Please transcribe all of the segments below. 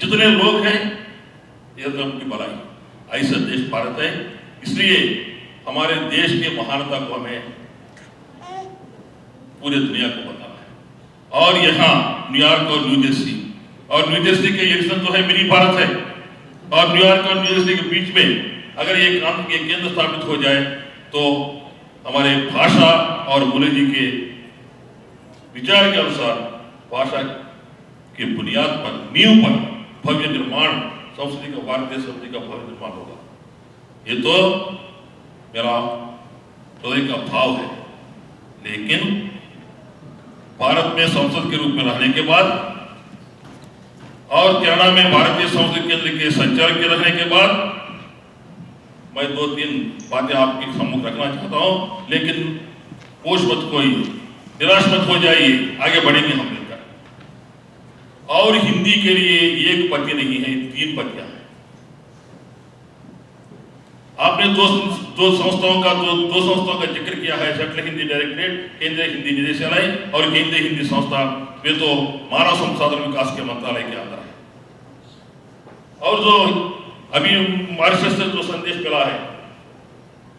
जितने लोग हैं ये तो अपनी भलाई। ऐसा देश भारत है, इसलिए हमारे देश की महानता को हमें पूरे दुनिया को बताना है। और यहाँ न्यूयॉर्क और न्यू जर्सी के इलेक्शन तो है मिनी भारत है, और न्यूयॉर्क और न्यू जर्सी के बीच में अगर ये काम के केंद्र स्थापित हो जाए तो हमारे भाषा और मूल्य जी के विचार के अनुसार भाषा के बुनियाद पर, नींव पर भव्य निर्माण, संस्कृति का, भारतीय संस्कृति का भव्य निर्माण होगा। ये तो मेरा हृदय का भाव है। लेकिन भारत में संसद के रूप में रहने के बाद और कनाडा में भारतीय संस्कृति केंद्र के संचालक के रहने के बाद मैं 2-3 बातें आपके सम्मुख रखना चाहता हूं, लेकिन पोष मत कोई, निराश मत हो जाइए, आगे बढ़ेंगे हम मिलकर। और हिंदी के लिए एक पद्य नहीं है, 3 पद्य हैं। आपने दो संस्थाओं का जिक्र किया है, सेंट्रल हिंदी डायरेक्टरेट, केंद्रीय हिंदी निदेशालय और केंद्रीय हिंदी संस्था, वे तो मानव संसाधन विकास के मंत्रालय के अंदर है। और जो अभी मॉरिशस से जो संदेश मिला है,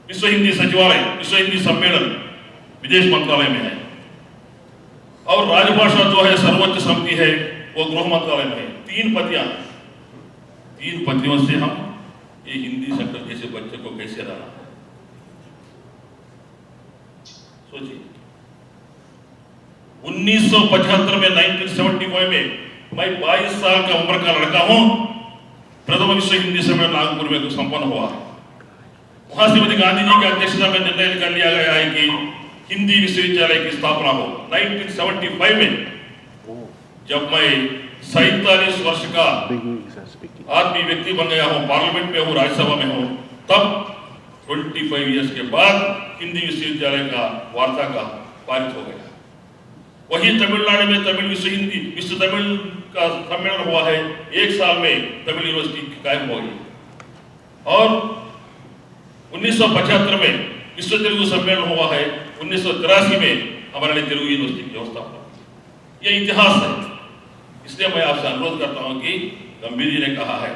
विश्व हिंदी सचिवालय, विश्व हिंदी सम्मेलन विदेश मंत्रालय में है, और राजभाषा जो है सर्वोच्च समिति है वो गृह मंत्रालय में है। 3 पतियां, 3 पतियों से हम ये हिंदी संकट जैसे बच्चे को कैसे लाना है, सोचिए। 1975 में 1975 में मैं 22 साल का उम्र का लड़का हूं। प्रथम विश्व हिंदी सम्मेलन नागपुर में संपन्न हुआ है। वहां श्रीमती गांधी जी की अध्यक्षता में निर्णय कर लिया गया है कि हिंदी विश्वविद्यालय की स्थापना हो। 1975 में जब मैं 47 वर्ष का आदमी व्यक्ति बन गया हूं, पार्लियामेंट में हूं, राज्यसभा में हूं, तब 25 इयर्स के बाद हिंदी विश्वविद्यालय का वार्ता का पारित हो गया। वही तमिलनाडु में तमिल विश्व तमिल का सम्मेलन हुआ है। 1 साल में तमिल यूनिवर्सिटी कायम हो गई। और 1975 में विश्व तेलुगु सम्मेलन हुआ है। 1983 में हमारे लिए तेलुगु यूनिवर्सिटी की व्यवस्था हुआ। यह इतिहास है। इसलिए मैं आपसे अनुरोध करता हूं कि गंभीर जी ने कहा है,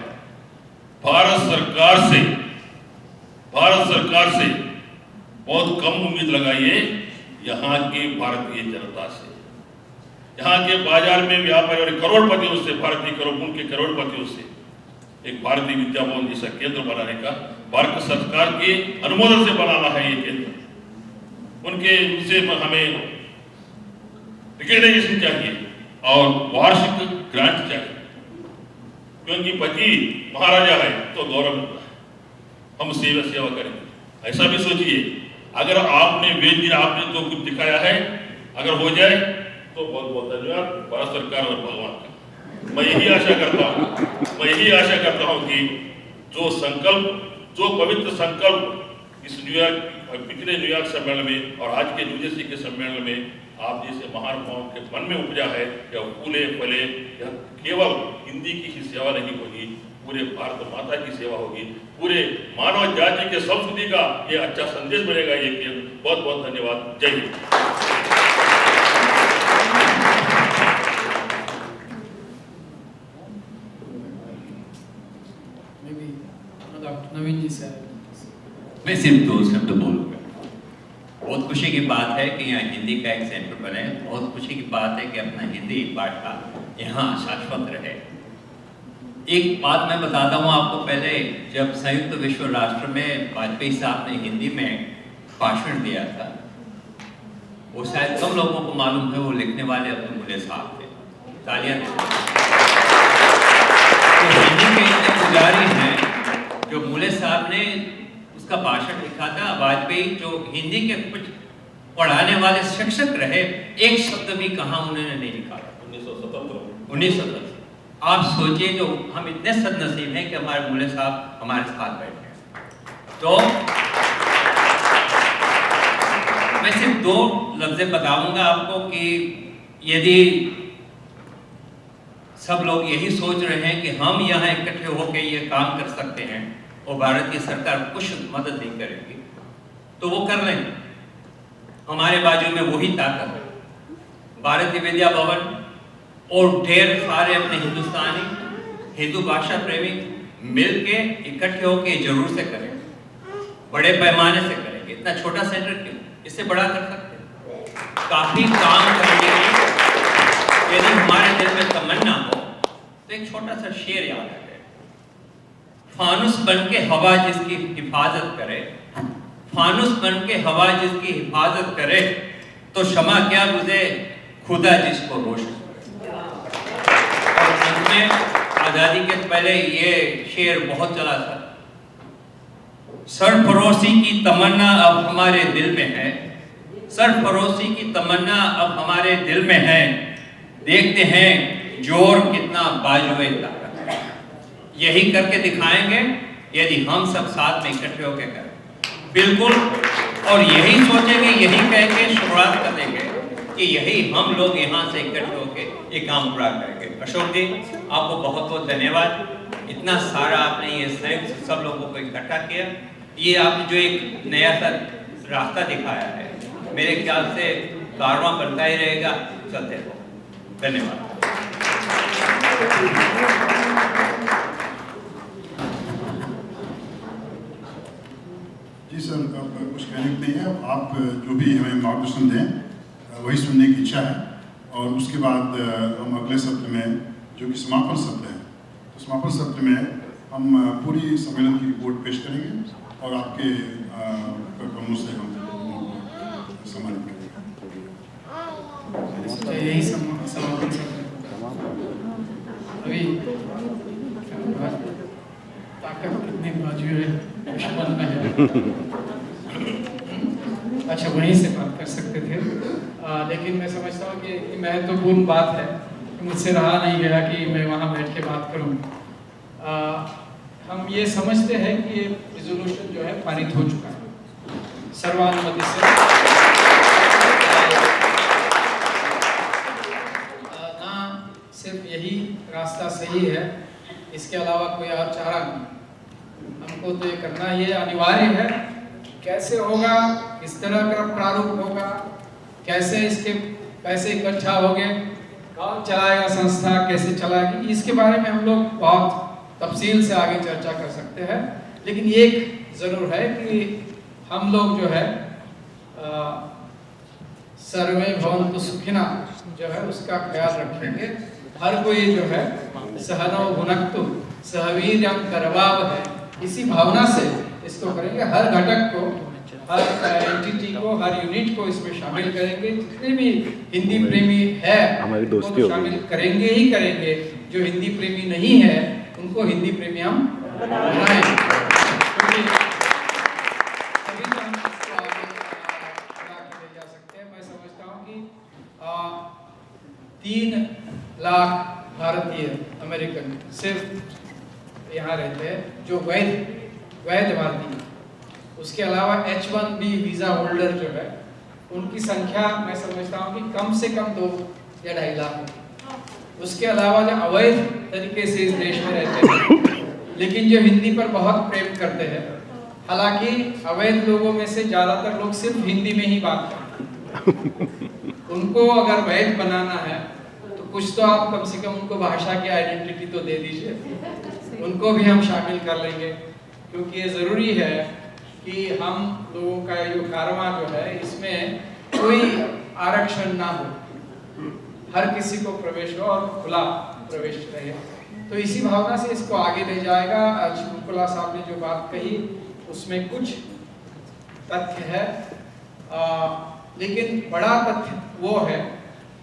भारत सरकार से बहुत कम उम्मीद लगाइए यहाँ के भारतीय जनता से। यहाँ के बाजार में व्यापारी और करोड़पतियों से, भारतीय के करोड़पतियों से एक भारतीय विद्या भवन जैसा केंद्र बनाने का भारत सरकार के अनुमोदन से बनाना है ये केंद्र। उनके से हमें रिकग्नाइजेशन चाहिए और वार्षिक ग्रांट चाहिए, क्योंकि पति महाराजा है तो गौरव मिलता है। हम सेवा करेंगे। ऐसा भी सोचिए, अगर आपने वेद जी आपने जो कुछ दिखाया है अगर हो जाए तो बहुत बहुत धन्यवाद भारत सरकार और भगवान का। मैं यही आशा करता हूं कि जो पवित्र संकल्प इस पिछले न्यूयॉर्क सम्मेलन में और आज के न्यू जर्सी के सम्मेलन में आप जैसे महानुभावों के मन में उपजा है कि फूले फले केवल हिंदी की ही सेवा नहीं होगी, पूरे भारत माता की सेवा होगी, पूरे मानव जाति के संस्कृति का ये अच्छा संदेश मिलेगा ये केंद्र। बहुत बहुत धन्यवाद। जय हिंद। नवीन जी सर, मैं सिर्फ 2 शब्द बोलूँगा। बहुत खुशी की बात है कि यहाँ हिंदी का एक सेंटर बने। बहुत खुशी की बात है कि अपना हिंदी भाषा यहाँ शाश्वत रहे। एक बात मैं बताता हूँ आपको। पहले जब संयुक्त विश्व राष्ट्र में वाजपेयी साहब ने हिंदी में भाषण दिया था, वो शायद कम लोगों को मालूम है, वो लिखने वाले अब्दुल मुले साहब थे। तालियां दें। तो हिंदी के इतने पुजारी हैं जो मुले साहब ने उसका भाषण लिखा था। वाजपेयी जो हिंदी के कुछ पढ़ाने वाले शिक्षक रहे, एक शब्द भी कहाँ उन्होंने नहीं लिखा। 1977। आप सोचिए, जो हम इतने सदनसीब हैं कि हमारे मुले साहब हमारे साथ बैठे हैं। तो मैं सिर्फ 2 लफ्ज़ बताऊंगा आपको कि यदि सब लोग यही सोच रहे हैं कि हम यहाँ इकट्ठे होकर ये काम कर सकते हैं और भारत की सरकार कुछ मदद नहीं करेगी, तो वो कर लेंगे। हमारे बाजू में वही ताकत है। भारतीय विद्या भवन और ढेर सारे अपने हिंदुस्तानी हिंदू भाषा प्रेमी मिलके इकट्ठे होके जरूर से करें, बड़े पैमाने से करेंगे। इतना छोटा सेंटर क्यों, इससे बड़ा कर सकते हैं। काफी काम करने के लिए यदि हमारे दिल में तमन्ना हो तो एक छोटा सा शेर याद रखें, फानुस बन के हवा जिसकी हिफाजत करे, फानुस बन के हवा जिसकी हिफाजत करे, तो क्षमा क्या बुझे खुदा जिसको रोशन करे। और अंत में आजादी के पहले ये शेर बहुत चला था, सरफरोशी की तमन्ना अब हमारे दिल में है, सरफरोशी की तमन्ना अब हमारे दिल में है, देखते हैं जोर कितना बाजुए ताकत है। यही करके दिखाएंगे यदि हम सब साथ में इकट्ठे होकर करें, बिल्कुल। और यही सोचेंगे, यही कहेंगे, शुरुआत कर देंगे कि यही हम लोग यहाँ से इकट्ठे होकर ये काम पूरा करेंगे। अशोक जी, आपको बहुत बहुत धन्यवाद। इतना सारा आपने ये सब लोगों को इकट्ठा किया, ये आपने जो एक नया सा रास्ता दिखाया है, मेरे ख्याल से कारवां बनता ही रहेगा, चलते रहो। धन्यवाद। जी सर, अब कुछ कहने के नहीं है। आप जो भी हमें मार्गदर्शन दें वही सुनने की इच्छा है। और उसके बाद हम अगले सत्र में, जो कि समापन सत्र है, तो समापन सत्र में हम पूरी सम्मेलन की रिपोर्ट पेश करेंगे और आपके कर्मों से हम सम्मानित करेंगे। यही समापन सत्र अभी ताकत कितनी बाजू है, दुश्मन में है। अच्छा, वहीं से बात कर सकते थे, लेकिन मैं समझता हूँ कि महत्वपूर्ण बात है कि मुझसे रहा नहीं गया कि मैं वहाँ बैठ के बात करूँ। हम ये समझते हैं कि ये रिजोल्यूशन जो है पारित हो चुका है सर्वानुमति से। ना सिर्फ यही रास्ता सही है, इसके अलावा कोई और चारा नहीं। हमको तो ये करना ये अनिवार्य है। कैसे होगा, किस तरह का प्रारूप होगा, कैसे इसके पैसे इकट्ठा होंगे, कौन चलाएगा संस्था, कैसे चलाएगी, इसके बारे में हम लोग बहुत तफसील से आगे चर्चा कर सकते हैं। लेकिन एक ज़रूर है कि हम लोग जो है सर्वे भवन्तु सुखिनः जो है उसका ख्याल रखेंगे। हर कोई जो है सहनौ भुनक्तु सह वीर्यं करवावहै, इसी भावना से इसको करेंगे। हर घटक को, हर एंटिटी को, हर यूनिट को इसमें शामिल करेंगे। जितने भी हिंदी प्रेमी है उनको शामिल करेंगे ही करेंगे। जो हिंदी प्रेमी नहीं है उनको हिंदी प्रेमी हम बनाएंगे, क्योंकि तभी तो हम इसको आगे ले जा सकते हैं। मैं समझता हूँ कि 3 लाख भारतीय अमेरिकन सिर्फ यहाँ रहते हैं जो वैध भारतीय। उसके अलावा H1B वीज़ा होल्डर जो है उनकी संख्या मैं समझता हूँ कि कम से कम 2 या 2.5 लाख है। उसके अलावा जो अवैध तरीके से इस देश में रहते हैं लेकिन जो हिंदी पर बहुत प्रेम करते हैं, हालांकि अवैध लोगों में से ज़्यादातर लोग सिर्फ हिंदी में ही बात करते हैं। उनको अगर वैध बनाना है तो कुछ तो आप कम से कम उनको भाषा की आइडेंटिटी तो दे दीजिए। उनको भी हम शामिल कर लेंगे, क्योंकि ये ज़रूरी है कि हम लोगों का जो कारवां जो है इसमें कोई आरक्षण ना हो, हर किसी को प्रवेश हो और खुला प्रवेश रहे। तो इसी भावना से इसको आगे ले जाएगा। आज मुकुला साहब ने जो बात कही उसमें कुछ तथ्य है, लेकिन बड़ा तथ्य वो है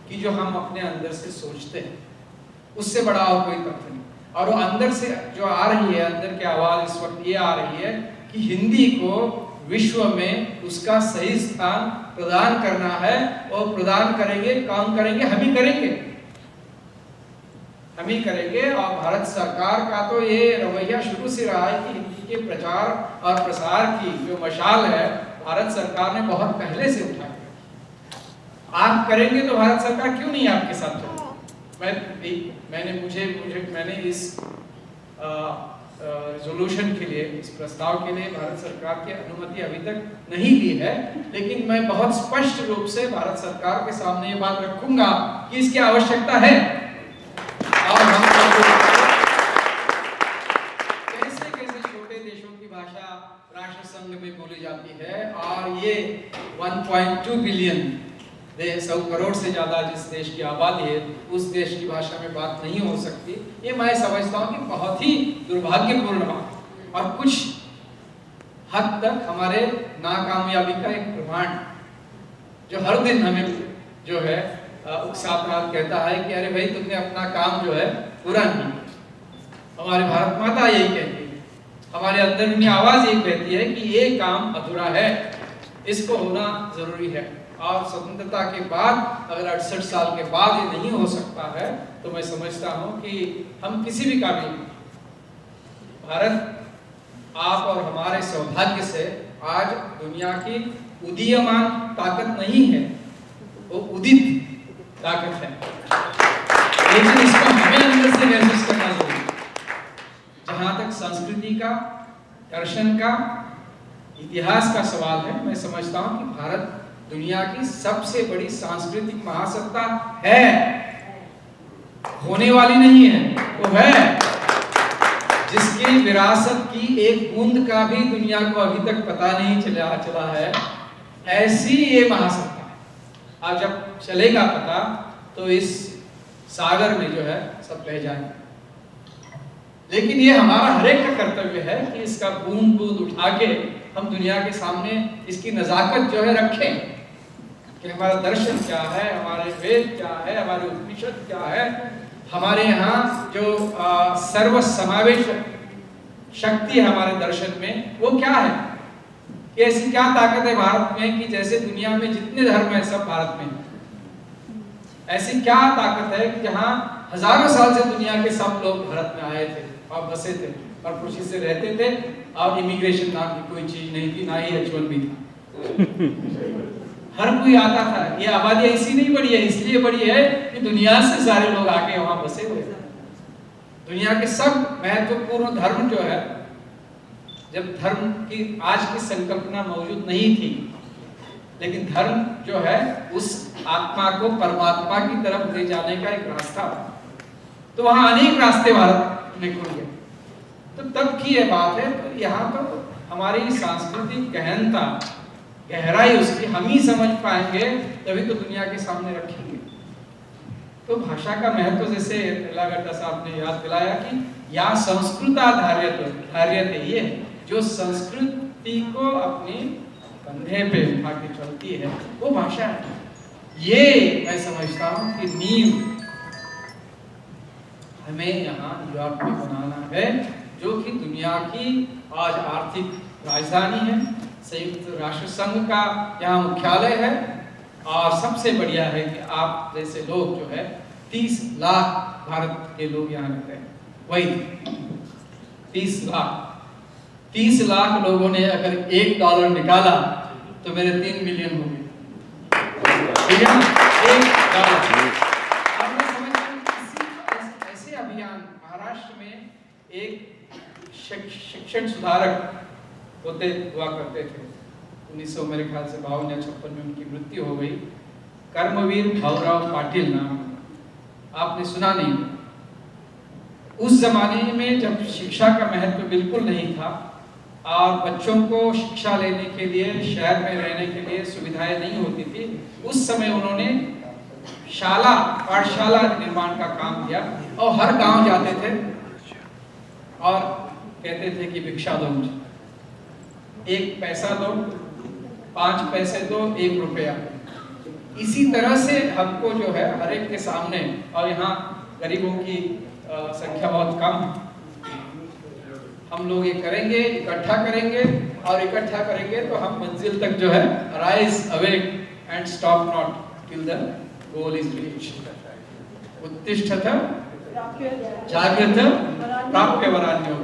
कि जो हम अपने अंदर से सोचते हैं, उससे बड़ा और कोई तथ्य नहीं। और वो अंदर से जो आ रही है, अंदर की आवाज इस वक्त ये आ रही है कि हिंदी को विश्व में उसका सही स्थान प्रदान करना है। और प्रदान करेंगे, कौन करेंगे? हम ही करेंगे, हम ही करेंगे। और भारत सरकार का तो ये रवैया शुरू से रहा है कि हिंदी के प्रचार और प्रसार की जो मशाल है भारत सरकार ने बहुत पहले से उठाई। आप करेंगे तो भारत सरकार क्यों नहीं आपके साथ चले? मैंने इस रिजोल्यूशन के लिए, इस प्रस्ताव के लिए भारत सरकार की अनुमति अभी तक नहीं ली है, लेकिन मैं बहुत स्पष्ट रूप से भारत सरकार के सामने ये बात रखूंगा कि इसकी आवश्यकता है। और हम 1.2 बिलियन 100 करोड़ से ज्यादा जिस देश की आबादी है उस देश की भाषा में बात नहीं हो सकती। ये मैं समझता हूँ कि बहुत ही दुर्भाग्यपूर्ण बात है और कुछ हद तक हमारे नाकामयाबी का एक प्रमाण जो हर दिन हमें जो है उकसाता कहता है कि अरे भाई तुमने अपना काम जो है पूरा नहीं किया। हमारी भारत माता यही कहती है, हमारे अंदरूनी आवाज यही कहती है कि ये काम अधूरा है, इसको होना जरूरी है। और स्वतंत्रता के बाद अगर 68 साल के बाद ये नहीं हो सकता है तो मैं समझता हूँ कि हम किसी भी काबिल नहीं। भारत आप और हमारे सौभाग्य से आज दुनिया की उदीयमान ताकत नहीं है, वो उदित ताकत है, लेकिन इसको हमें अंदर से महसूस करना जरूरी है। जहां तक संस्कृति का, दर्शन का, इतिहास का सवाल है, मैं समझता हूं कि भारत दुनिया की सबसे बड़ी सांस्कृतिक महासत्ता है, होने वाली नहीं है, वो है, जिसकी विरासत की एक बूंद का भी दुनिया को अभी तक पता नहीं चला है, ऐसी ये महासत्ता है। अब जब चलेगा पता तो इस सागर में जो है सब बह जाएंगे, लेकिन ये हमारा हर एक का कर्तव्य है कि इसका बूंद बूंद उठा के हम दुनिया के सामने इसकी नजाकत जो है रखें कि हमारा दर्शन क्या है, हमारे वेद क्या है, हमारे उपनिषद क्या है, हमारे यहाँ जो सर्व समावेशक शक्ति है हमारे दर्शन में वो क्या है, कि ऐसी क्या ताकत है भारत में कि जैसे दुनिया में जितने धर्म है सब भारत में है। ऐसी क्या ताकत है कि जहाँ हजारों साल से दुनिया के सब लोग भारत में आए थे और बसे थे और खुशी से रहते थे और इमिग्रेशन नाम की कोई चीज नहीं थी, ना ही H1B था। हर कोई आता था। ये आबादी ऐसी नहीं बढ़ी है, इसलिए बढ़ी है कि दुनिया से सारे लोग आके वहां बसे हुए थे। दुनिया के सब महत्वपूर्ण धर्म जो है, जब धर्म की आज की संकल्पना मौजूद नहीं थी, लेकिन धर्म जो है उस आत्मा को परमात्मा की तरफ ले जाने का एक रास्ता, तो वहां अनेक रास्ते भारत में खुल गए। तो तब की यह बात है, तो यहाँ पर हमारी सांस्कृतिक गहनता, गहराई उसकी हम ही समझ पाएंगे, तभी तो दुनिया के सामने रखेंगे। तो भाषा का महत्व जैसे लागड्डा साहब ने याद दिलाया कि या संस्कृता धार्यते, ये जो संस्कृति को अपने कंधे पे उठा के चलती है वो भाषा है। ये मैं समझता हूँ कि नींव हमें यहाँ न्यूयॉर्क में बनाना है, जो कि दुनिया की आज आर्थिक राजधानी है, संयुक्त राष्ट्र संघ का यहाँ मुख्यालय है, और सबसे बढ़िया है कि आप जैसे लोग जो है 30 लाख भारत के लोग यहाँ रहते हैं, वही 30 लाख लोगों ने अगर $1 निकाला तो मेरे 3 मिलियन हो गए, ठीक है ना? $1। ऐसे अभियान महाराष्ट्र में एक शिक्षण सुधारक होते हुआ करते थे, 1900 मेरे ख्याल से 52 या 56 में उनकी मृत्यु हो गई। कर्मवीर भाऊराव पाटिल नाम, आपने सुना नहीं? उस जमाने में जब शिक्षा का महत्व बिल्कुल नहीं था और बच्चों को शिक्षा लेने के लिए, शहर में रहने के लिए सुविधाएं नहीं होती थी, उस समय उन्होंने पाठशाला निर्माण का काम किया और हर गांव जाते थे और कहते थे कि भिक्षा दो मुझे, 1 पैसा दो, 5 पैसे दो, 1 रुपया। इसी तरह से हमको जो है हर एक के सामने, और यहाँ गरीबों की संख्या बहुत कम, हम लोग ये करेंगे, इकट्ठा करेंगे, और इकट्ठा करेंगे तो हम मंजिल तक जो है rise awake and stop not till the goal is reached. उत्तिष्ठत जागृत प्राप्य वरान्योः।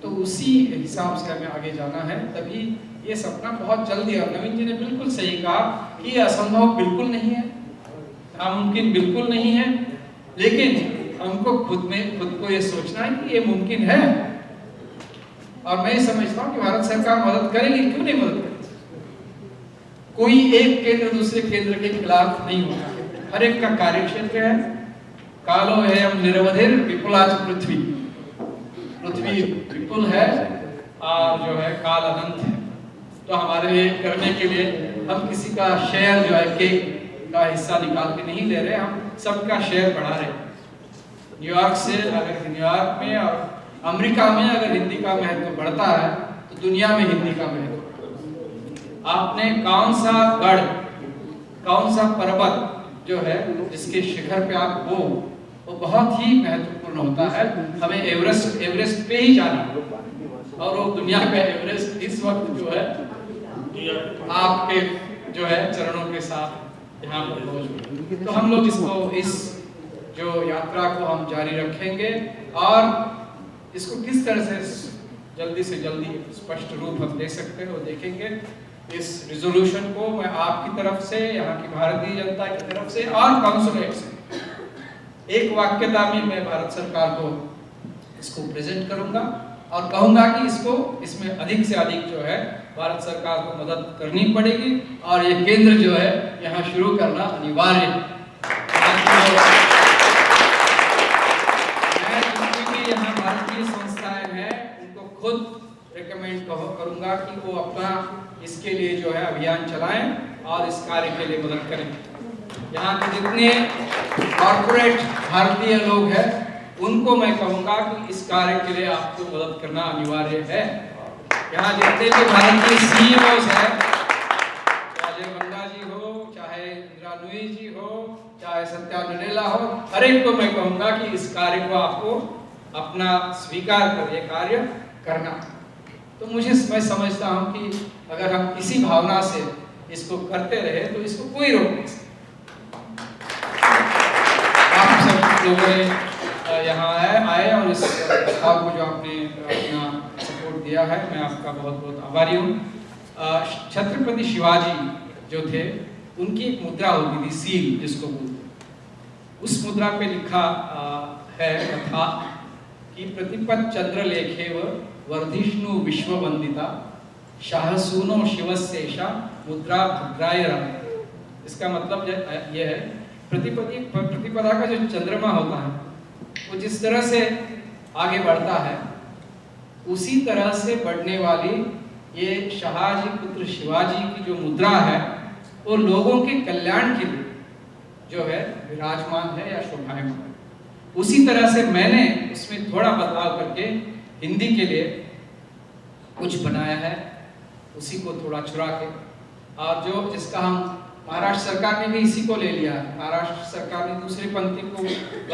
तो उसी हिसाब से हमें आगे जाना है, तभी ये सपना बहुत जल्दी। और नवीन जी ने बिल्कुल सही कहा कि ये असंभव बिल्कुल नहीं है, नामुमकिन बिल्कुल नहीं है, लेकिन हमको खुद को ये सोचना है कि ये मुमकिन है। और मैं समझता हूँ कि भारत सरकार मदद करेगी, क्यों नहीं मदद करेगी? कोई एक केंद्र दूसरे केंद्र के खिलाफ नहीं होता, हर एक का कार्य क्षेत्र है। कालो है निरवधिर विपुलाच पृथ्वी, पृथ्वी विपुल है और जो है काल अनंत है। तो हमारे लिए करने के लिए हम किसी का शेयर जो है केक का हिस्सा निकाल के नहीं ले रहे, हम सबका शेयर बढ़ा रहे हैं। न्यूयॉर्क से अगर न्यूयॉर्क में और अमेरिका में अगर हिंदी का महत्व बढ़ता है तो दुनिया में हिंदी का महत्व। आपने कौन सा गढ़, कौन सा पर्वत जो है जिसके शिखर पे आप हो, वो बहुत ही महत्वपूर्ण होता है। हमें एवरेस्ट पे ही जाना और वो दुनिया का एवरेस्ट इस वक्त जो है आपके जो है चरणों के साथ यहाँ पर मौजूद। तो हम लोग इस जो यात्रा को हम जारी रखेंगे और इसको किस तरह से जल्दी स्पष्ट रूप हम दे सकते हैं वो देखेंगे। इस रिजोल्यूशन को मैं आपकी तरफ से, यहाँ की भारतीय जनता की तरफ से और कॉन्सुलेट से एक वाक्यता में मैं भारत सरकार को इसको प्रेजेंट करूंगा और कहूंगा कि इसमें अधिक से अधिक जो है भारत सरकार को मदद करनी पड़ेगी और ये केंद्र जो है यहाँ शुरू करना अनिवार्य है। मैं जितनी भी यहाँ भारतीय संस्थाएं हैं उनको खुद रिकमेंड करूंगा कि वो अपना इसके लिए जो है अभियान चलाएं और इस कार्य के लिए मदद करें। यहाँ के जितने कॉर्पोरेट भारतीय लोग हैं उनको मैं कहूंगा कि इस कार्य के लिए आपको मदद करना अनिवार्य है। यहाँ जितने भी भारतीय सीईओज हैं, चाहे गंगा जी हो, चाहे इंदिरा नूई जी हो, चाहे सत्या नडेला हो, हर एक को मैं कहूंगा कि इस कार्य को आपको अपना स्वीकार कर ये कार्य करना। तो मैं समझता हूँ कि अगर हम इसी भावना से इसको करते रहे तो इसको कोई रोक नहीं सकता। आप सब लोगों ने यहाँ आए और इस प्रस्ताव को जो आपने अपना सपोर्ट दिया है, मैं आपका बहुत बहुत आभारी हूँ। छत्रपति शिवाजी जो थे उनकी एक मुद्रा होती थी, सील जिसको बोलते। उस मुद्रा पे लिखा है कथा कि प्रतिपद चंद्र लेखेव वर्धिष्णु विश्ववंदिता शाहसूनो शिवस्येषा मुद्रा भद्राय राम। इसका मतलब ये है प्रतिपदा का जो चंद्रमा होता है वो जिस तरह से आगे बढ़ता है उसी तरह से बढ़ने वाली ये शाहजी पुत्र शिवाजी की जो मुद्रा है वो लोगों के कल्याण के लिए जो है विराजमान है या शोभायमान है। उसी तरह से मैंने उसमें थोड़ा बदलाव करके हिंदी के लिए कुछ बनाया है, उसी को थोड़ा चुरा के, और जो जिसका हम महाराष्ट्र सरकार ने भी इसी को ले लिया है। महाराष्ट्र सरकार ने दूसरी पंक्ति को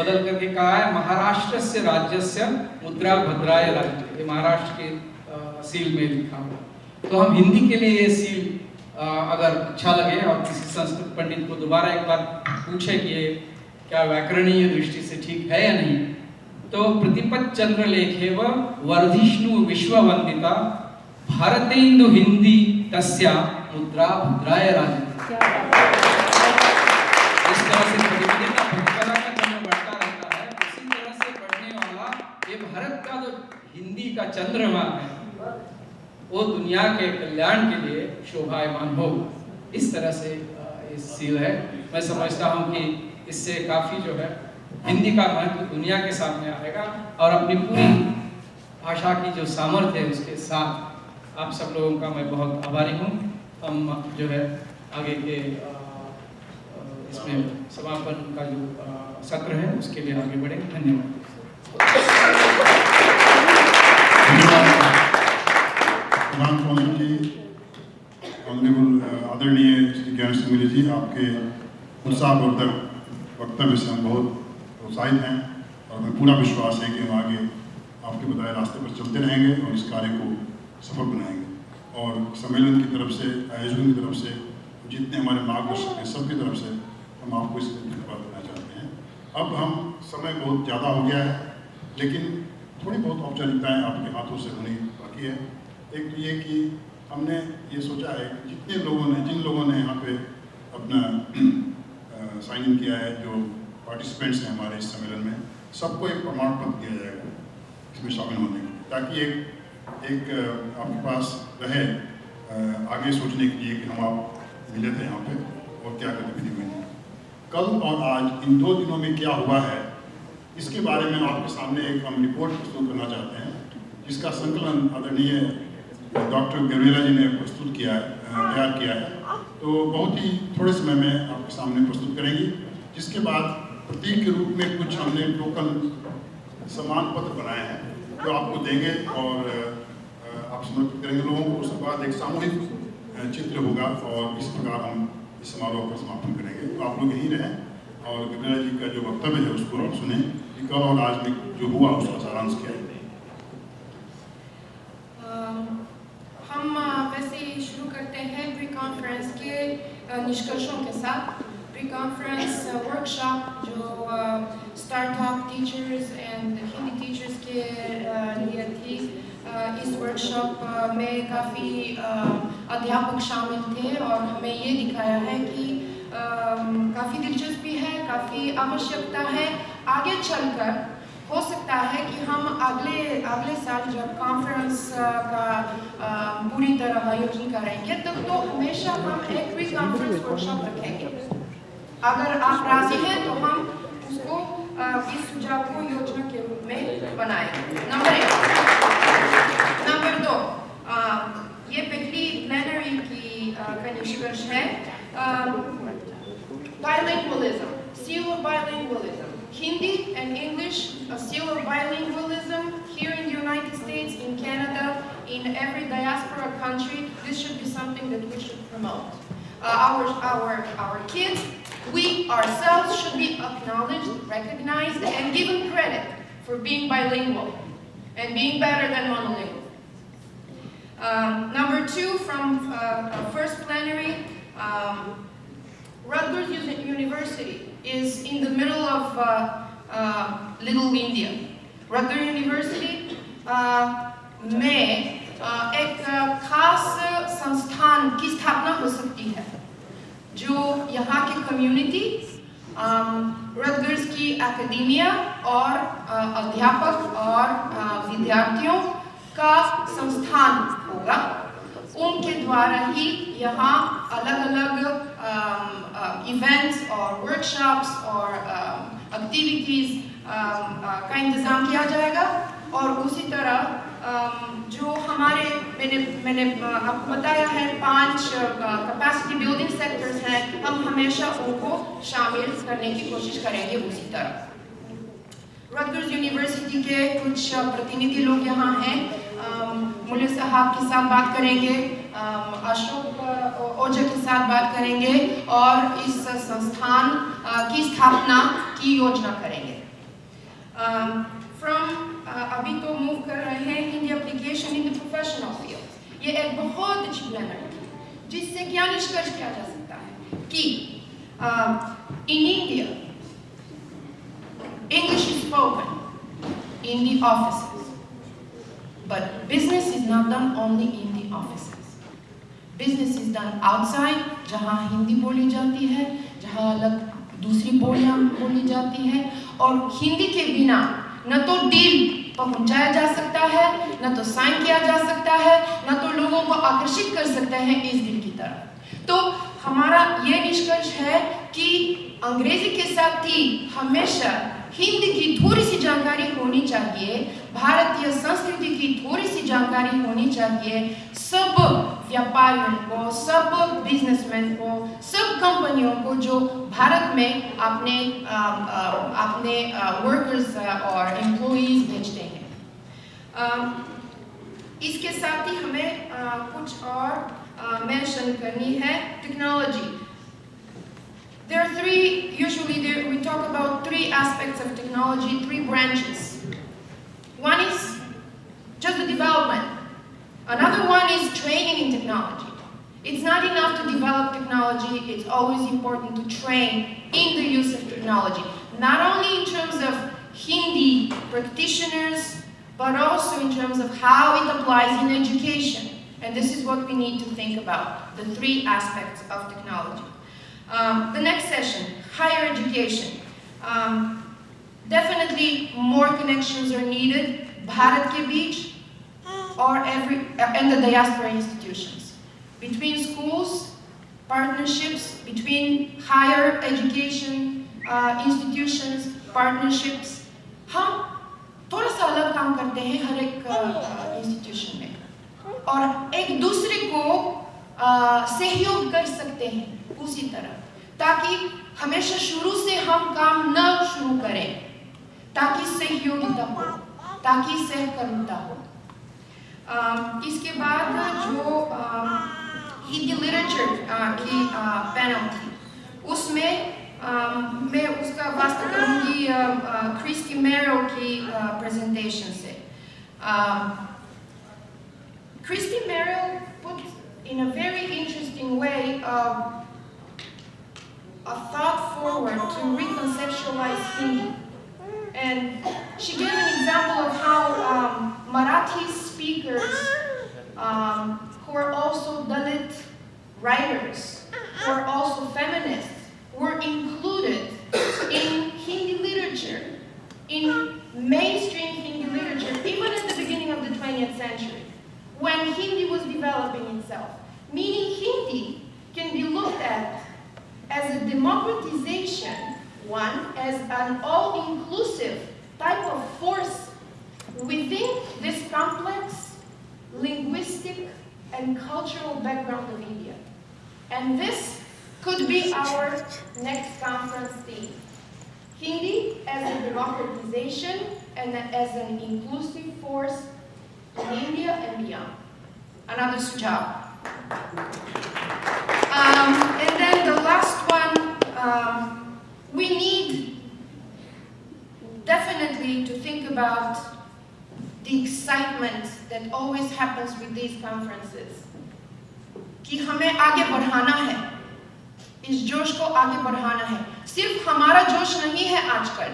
बदल करके कहा है महाराष्ट्र से राज्यस्य मुद्रा भद्राय राज्य। ये महाराष्ट्र के सील में लिखा हुआ। तो हम हिंदी के लिए ये सील अगर अच्छा लगे और किसी संस्कृत पंडित को दोबारा एक बार पूछे कि ये क्या व्याकरणीय दृष्टि से ठीक है या नहीं, तो प्रतिपद चंद्र लेखेव वर्धिष्णु विश्ववंदिता भारतेन्दु हिंदी तस्या मुद्रा भद्राय राज्य। इस तरह से प्रतिपदा का चंद्र बढ़ता रहता है, उसी तरह से बढ़ने वाला ये भारत का जो हिंदी का चंद्रमा है वो दुनिया के कल्याण के लिए शोभायमान हो। इस तरह से इस सील है। मैं समझता हूँ कि इससे काफी जो है हिंदी का महत्व दुनिया के सामने आएगा और अपनी पूरी भाषा की जो सामर्थ्य है उसके साथ आप सब लोगों का मैं बहुत आभारी हूँ। हम जो है आगे के इसमें समापन का जो सत्र है उसके लिए आगे बढ़ेंगे। धन्यवाद। प्रधान कौंसिल जी, ऑनरेबल आदरणीय श्री ज्ञान सिंह जी, आपके उत्साहवर्धक वक्तव्य से हम बहुत प्रोत्साहित हैं और हमें पूरा विश्वास है कि हम आगे आपके बताए रास्ते पर चलते रहेंगे और इस कार्य को सफल बनाएंगे। और सम्मेलन की तरफ से, आयोजकों की तरफ से, जितने हमारे मार्गदर्शक हैं सबकी तरफ से हम आपको इसमें धन्यवाद देना चाहते हैं। अब हम समय बहुत ज़्यादा हो गया है, लेकिन थोड़ी बहुत औपचारिकताएँ आपके हाथों से होनी बाकी है। एक तो ये कि हमने ये सोचा है कि जिन लोगों ने यहाँ पे अपना साइन इन किया है, जो पार्टिसिपेंट्स हैं हमारे इस सम्मेलन में, सबको एक प्रमाण पत्र दिया जाएगा इसमें शामिल होने के लिए, ताकि एक आपके पास रहे आगे सोचने के लिए कि हम आप मिले थे यहाँ पे और क्या गतिविधि हुई थी कल और आज, इन 2 दिनों में क्या हुआ है, इसके बारे में आपके सामने एक हम रिपोर्ट प्रस्तुत करना चाहते हैं, जिसका संकलन आदरणीय डॉक्टर गैब्रिएला जी ने प्रस्तुत किया है, तैयार किया है, तो बहुत ही थोड़े समय में आपके सामने प्रस्तुत करेंगी। जिसके बाद प्रतीक के रूप में कुछ हमने टोकन सम्मान पत्र बनाए हैं जो आपको देंगे और आप समर्पित करेंगे लोगों को। उसके बाद एक सामूहिक चित्र होगा और इस प्रकार हम इस समारोह का समापन करेंगे। तो आप लोग यहीं रहें और गैब्रिएला जी का जो वक्तव्य है उसको आप सुने कि कल और आज में जो हुआ उसका सारांश क्या है। हम वैसे ही शुरू करते हैं प्री कॉन्फ्रेंस के निष्कर्षों के साथ। प्री कॉन्फ्रेंस वर्कशॉप जो startup teachers and Hindi teachers के लिए थी, इस वर्कशॉप में काफ़ी अध्यापक शामिल थे और हमें ये दिखाया है कि काफ़ी दिलचस्पी है, काफ़ी आवश्यकता है। आगे चलकर हो सकता है कि हम अगले साल जब कॉन्फ्रेंस का पूरी तरह आयोजन करेंगे तब तो हमेशा हम एक प्री कॉन्फ्रेंस वर्कशॉप रखेंगे। अगर आप राजी हैं तो हम उसको इस सुझाव को योजना के रूप में बनाएंगे। नंबर 1। नंबर 2, ये पहली प्लेनरी की का निष्कर्ष है bilingualism, seal of bilingualism. Hindi and English, a seal of bilingualism here in the United States, in Canada, in every diaspora country. This should be something that we should promote. Our kids, we ourselves should be acknowledged, recognized, and given credit for being bilingual and being better than monolingual. Number 2, from first plenary, Rutgers University is in the middle of Little India. Rutgers University में एक खास संस्थान की स्थापना हो सकती है जो यहाँ की कम्युनिटी, रटगर्स की एकेडमिया और अध्यापक और विद्यार्थियों का संस्थान होगा। उनके द्वारा ही यहाँ अलग-अलग इवेंट्स और वर्कशॉप्स और एक्टिविटीज़ का इंतज़ाम किया जाएगा। और उसी तरह जो हमारे मैंने आपको बताया है 5 कैपेसिटी बिल्डिंग सेक्टर्स हैं, हम हमेशा उनको शामिल करने की कोशिश करेंगे। उसी तरह रटगर्स यूनिवर्सिटी के कुछ प्रतिनिधि लोग यहाँ हैं, मुल्य साहब के साथ बात करेंगे, अशोक ओझा के साथ बात करेंगे और इस संस्थान की स्थापना की योजना करेंगे। अभी तो मूव कर रहे हैं Hindi application in the professional field. ये एक बहुत अच्छी प्लानर है जिससे क्या निष्कर्ष किया जा सकता है कि in India English is spoken in the offices, but business is not done only in the offices. Business is done outside, जहाँ हिंदी बोली जाती है, जहाँ अलग दूसरी बोलियाँ बोली जाती है। और हिंदी के बिना न तो डील पहुँचाया जा सकता है, न तो साइन किया जा सकता है, न तो लोगों को आकर्षित कर सकते हैं इस डील की तरफ। तो हमारा ये निष्कर्ष है कि अंग्रेजी के साथ ही हमेशा हिंदी की थोड़ी सी जानकारी होनी चाहिए, भारतीय संस्कृति की थोड़ी सी जानकारी होनी चाहिए। सब व्यापारियों को, सब बिजनेसमैन को, सब कंपनियों को जो भारत में अपने वर्कर्स और एम्प्लॉइज भेजते हैं। इसके साथ ही हमें कुछ और मेंशन करनी है technology. There are we talk about 3 aspects of technology, 3 branches. One is just the development. Another one is training in technology. It's not enough to develop technology, it's always important to train in the use of technology. Not only in terms of Hindi practitioners, but also in terms of how it applies in education. And this is what we need to think about, the 3 aspects of technology. The next session, higher education. Definitely more connections are needed, Bharat ke beech, and the diaspora institutions. Between schools, partnerships, between higher education institutions, partnerships. हम थोड़ा सा अलग काम करते हैं हर एक institution में. और एक दूसरे को सहयोग कर सकते हैं उसी तरह, ताकि हमेशा शुरू से हम काम न शुरू करें, ताकि सहयोगिता हो, ताकि सहकर्मिता हो। इसके बाद जो हिंदी लिटरेचर की पैनल थी, उसमें मैं उसका वास्ता करूँगी क्रिस्टी मैरो की प्रेजेंटेशन से। Christy Merrill put in a very interesting way a thought forward to reconceptualize Hindi. And she gave an example of how Marathi speakers who are also Dalit writers, who are also feminists, were included in Hindi literature, in mainstream Hindi literature, even at the beginning of the 20th century, when Hindi was developing itself. Meaning Hindi can be looked at as a democratization, one, as an all-inclusive type of force within this complex linguistic and cultural background of India. And this could be our next conference theme. Hindi as a democratization and as an inclusive force in India and beyond. Another sujav. And then the last one, we need definitely to think about the excitement that always happens with these conferences. कि हमें आगे बढ़ाना है, इस जोश को आगे बढ़ाना है। सिर्फ हमारा जोश नहीं है आजकल।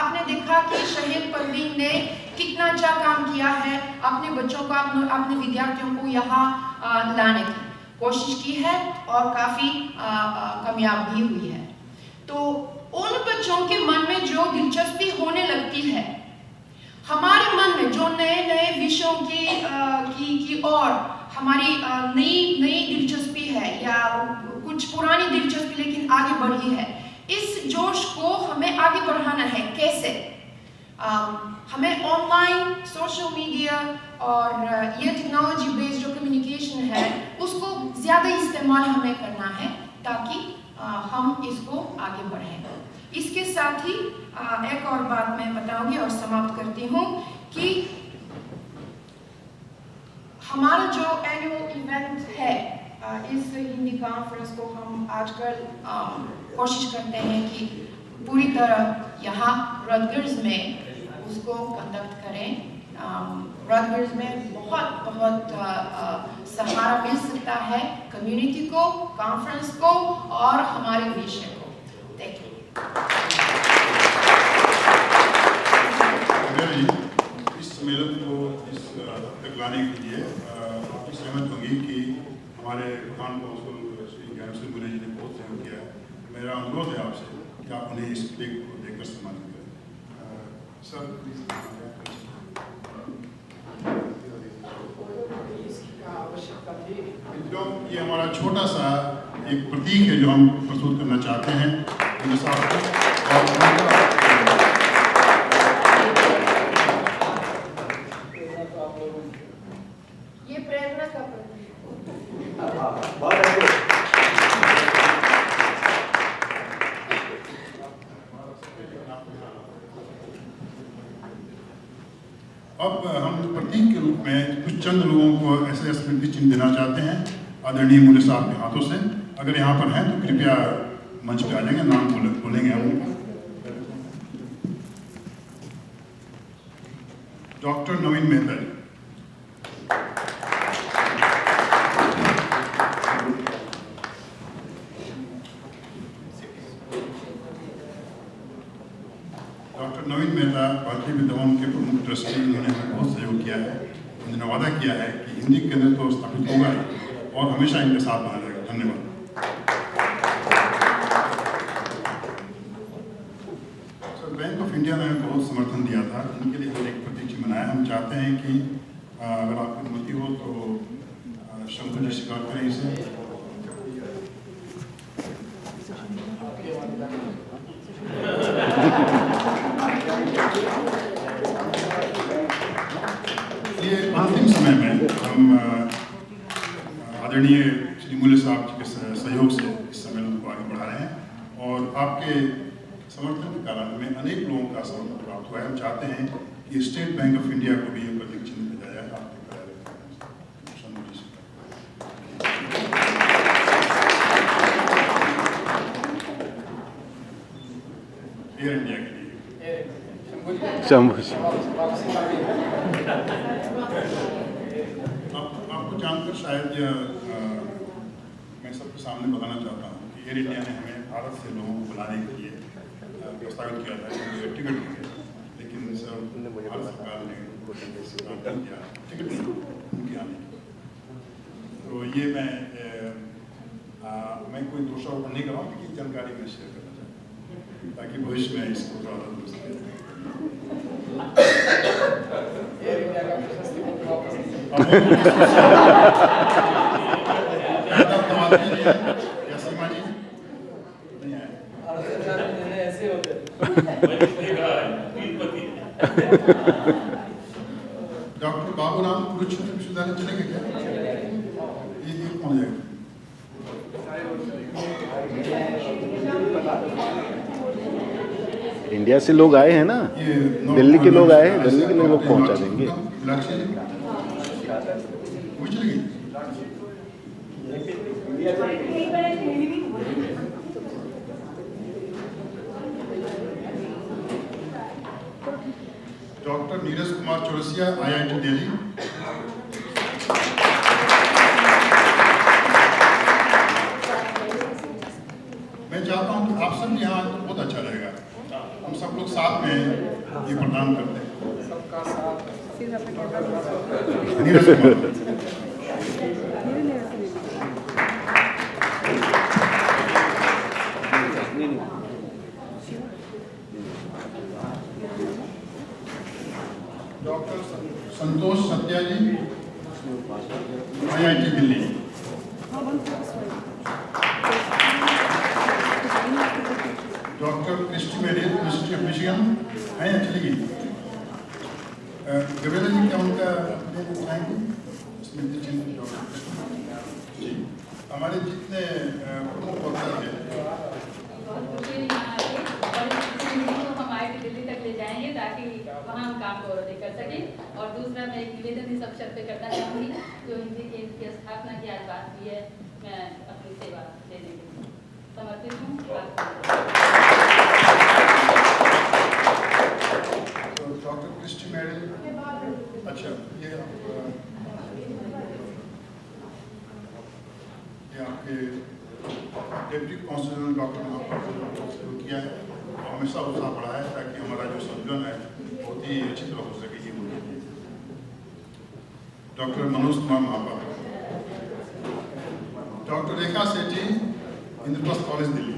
आपने देखा कि शहीद परवीन ने कितना अच्छा काम किया है, अपने बच्चों को, अपने विद्यार्थियों को यहाँ लाने की कोशिश की है और काफ़ी कामयाब भी हुई है। तो उन बच्चों के मन में जो दिलचस्पी होने लगती है, हमारे मन में जो नए नए विषयों की और हमारी नई दिलचस्पी है या कुछ पुरानी दिलचस्पी लेकिन आगे बढ़ी है, इस जोश को हमें आगे बढ़ाना है। कैसे? हमें ऑनलाइन, सोशल मीडिया और ये टेक्नोलॉजी बेस्ड जो कम्युनिकेशन है उसको ज़्यादा इस्तेमाल हमें करना है ताकि हम इसको आगे बढ़ें। इसके साथ ही एक और बात मैं बताऊंगी और समाप्त करती हूँ कि हमारा जो एनुअल इवेंट है, इस हिंदी कॉन्फ्रेंस को हम आजकल कोशिश करते हैं कि पूरी तरह यहाँ रटगर्स में उसको कंडक्ट करें। रटगर्स में बहुत सहारा मिल सकता है कम्युनिटी को, कॉन्फ्रेंस को और हमारे विषय को। Thank you. इस सम्मेलन को इस तक लाने के लिए आपकी सहमत होंगी कि हमारे प्रधान कौंसल श्री ज्ञान सिंह बुले जी ने बहुत सहयोग किया है। मेरा अनुरोध है आपसे कि आप उन्हें इस प्लेग को देकर सम्मानित करें। सर ये हमारा छोटा सा एक प्रतीक है जो हम प्रस्तुत करना चाहते हैं ये प्रेरणा का प्रतीक। अब हम प्रतीक के रूप में कुछ चंद लोगों को ऐसे स्मृति चिन्ह देना चाहते हैं आदरणीय मूल्य साहब के हाथों से। अगर यहाँ पर हैं तो कृपया मंच पे आ जाएंगे, नाम बोलेंगे हम उनका। डॉक्टर नवीन मेहता जी, डॉक्टर नवीन मेहता भारतीय विद्याभवन के प्रमुख ट्रस्टी, उन्होंने हमें बहुत सहयोग किया है। उन्होंने वादा किया है कि हिंदी केंद्र तो स्थापित होगा और हमेशा इनके साथ बना रहेगा। धन्यवाद। सर, बैंक ऑफ इंडिया ने बहुत समर्थन दिया था, इनके लिए हमने एक प्रतीक चिन्ह बनाया। हम चाहते हैं कि अगर आपकी अनुमति हो तो शंकर जी स्वीकार करें इसे। ये अंतिम समय में हम आदरणीय श्री मूल्य साहब जी के सहयोग से इस सम्मेलन को आगे बढ़ा रहे हैं और आपके समर्थन के कारण हमें अनेक लोगों का समर्थन प्राप्त हुआ है। हम चाहते हैं कि स्टेट बैंक ऑफ इंडिया को भी प्रतीक चिन्ह भेजा जाए आपके कार्यालय। एयर इंडिया के लिए आपको जानकर शायद मैं सबके सामने बताना चाहता हूँ कि एयर इंडिया ने हमें भारत से लोगों को बुलाने के लिए प्रस्तावित किया था टिकट लिए, लेकिन सर भारत सरकार ने टिकट नहीं उनके आने की। तो ये मैं कोई दोषारोपण नहीं कर रहा हूँ, लेकिन जानकारी मैं शेयर करना चाहता हूँ ताकि भविष्य में इसको थोड़ा दुरुस्त किया जाए। डॉक्टर बाबूराम कुरुक्षेत्र विश्वविद्यालय चलेंगे क्या? ये कौन जाएगा? इंडिया से लोग आए हैं ना, दिल्ली के लोग आए हैं, दिल्ली के लोग पहुंचा देंगे। Doctor Neeraj Kumar Chaurasia, IIT Delhi. मैं चाहता हूं कि आप सब यहाँ आए तो बहुत अच्छा रहेगा। हम सब लोग साथ में ये प्रदान करते हैं। Neeraj Kumar. Doctor Santosh Satya ji, IIT Delhi. Doctor Christy Meriel, university of Michigan है या चली गई? गवेला जी क्या उनका चाहेंगे? जी, हमारे जितने प्रमुख वक्ता थे दिल्ली तक ले जाएंगे ताकि वहाँ हम काम को कर सकें। और दूसरा मैं एक निवेदन इस अवसर पे करना चाहूँगी, जो हिंदी केंद्र की स्थापना की आज बात हुई है, मैं अपनी सेवा देने के लिए समर्पित हूँ। डॉक्टर क्रिस्टी मेरियल, अच्छा ये आपके डिप्टी काउंसिलर डॉक्टर शुरू किया है, हमेशा उत्साह बढ़ा है ताकि हमारा जो संतुलन है बहुत ही अच्छी तरह हो सके। ये बोलिए डॉक्टर मनोज कुमार महापात्र। डॉक्टर रेखा सेठी, इंद्रप्रस्थ कॉलेज दिल्ली।